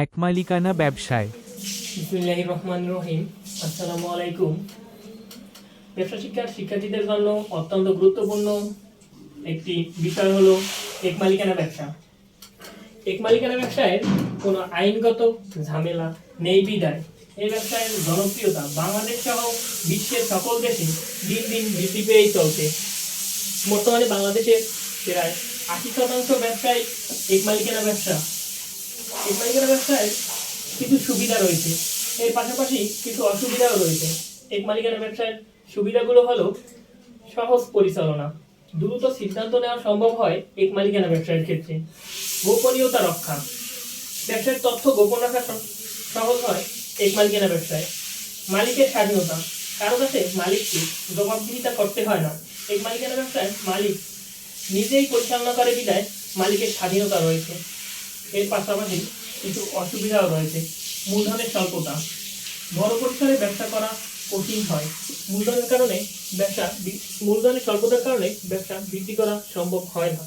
এক মালিকানা ব্যবসায়। বিসমিল্লাহির রহমানির রহিম। আসসালামু আলাইকুম। ব্যবসা শিক্ষার শিক্ষার্থীদের জন্য অত্যন্ত গুরুত্বপূর্ণ একটি বিষয় হলো এক মালিকানা ব্যবসা। এক মালিকানা ব্যবসায়ের কোনো আইনগত ঝামেলা নেই বিধায় এই ব্যবসায়ের জনপ্রিয়তা বাংলাদেশ সহ বিশ্বের সকল দেশে দিন দিন বৃদ্ধি পেয়েই চলছে। বর্তমানে বাংলাদেশের প্রায় ৮০% ব্যবসায় এক মালিকানা ব্যবসা। এক মালিকানা ব্যবসায় কিছু সুবিধা রয়েছে, এর পাশাপাশি কিছু অসুবিধাও রয়েছে। এক মালিকানা ব্যবসার সুবিধাগুলো হলো সহজ পরিচালনা, দ্রুত সিদ্ধান্ত নেওয়া সম্ভব হয় এক মালিকানা ব্যবসায়ের ক্ষেত্রে। গোপনীয়তা রক্ষা, ব্যবসার তথ্য গোপন রাখা সহজ হয় এক মালিকানা ব্যবসায়। মালিকের স্বাধীনতা, কারো কাছে মালিককে জবাবদিহিতা করতে হয় না। এক মালিকানা ব্যবসায় মালিক নিজেই পরিচালনা করে বিধায় মালিকের স্বাধীনতা রয়েছে। এর পাশাপাশি কিছু অসুবিধাও রয়েছে। মূলধনের স্বল্পতা, বড় পরিসরে ব্যবসা করা কঠিন হয়। মূলধনের স্বল্পতার কারণে ব্যবসা বৃদ্ধি করা সম্ভব হয় না।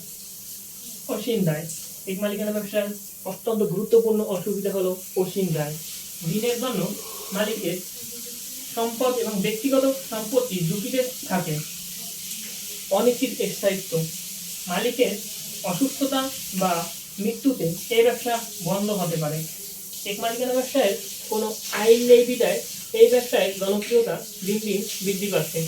অসীম দায়, এক মালিকানা ব্যবসার অত্যন্ত গুরুত্বপূর্ণ অসুবিধা হলো অসীম দায়। ঋণের জন্য মালিকের সম্পদ এবং ব্যক্তিগত সম্পত্তি ঝুঁকিতে থাকে। অনিশ্চিত স্থায়িত্ব, মালিকের অসুস্থতা বা মৃত্যুতে এই ব্যবসা বন্ধ হতে পারে। এক মালিকানা ব্যবসায়ের কোনো আইন নেই বিধায় এই ব্যবসায় জনপ্রিয়তা দিন দিন বৃদ্ধি পাচ্ছে।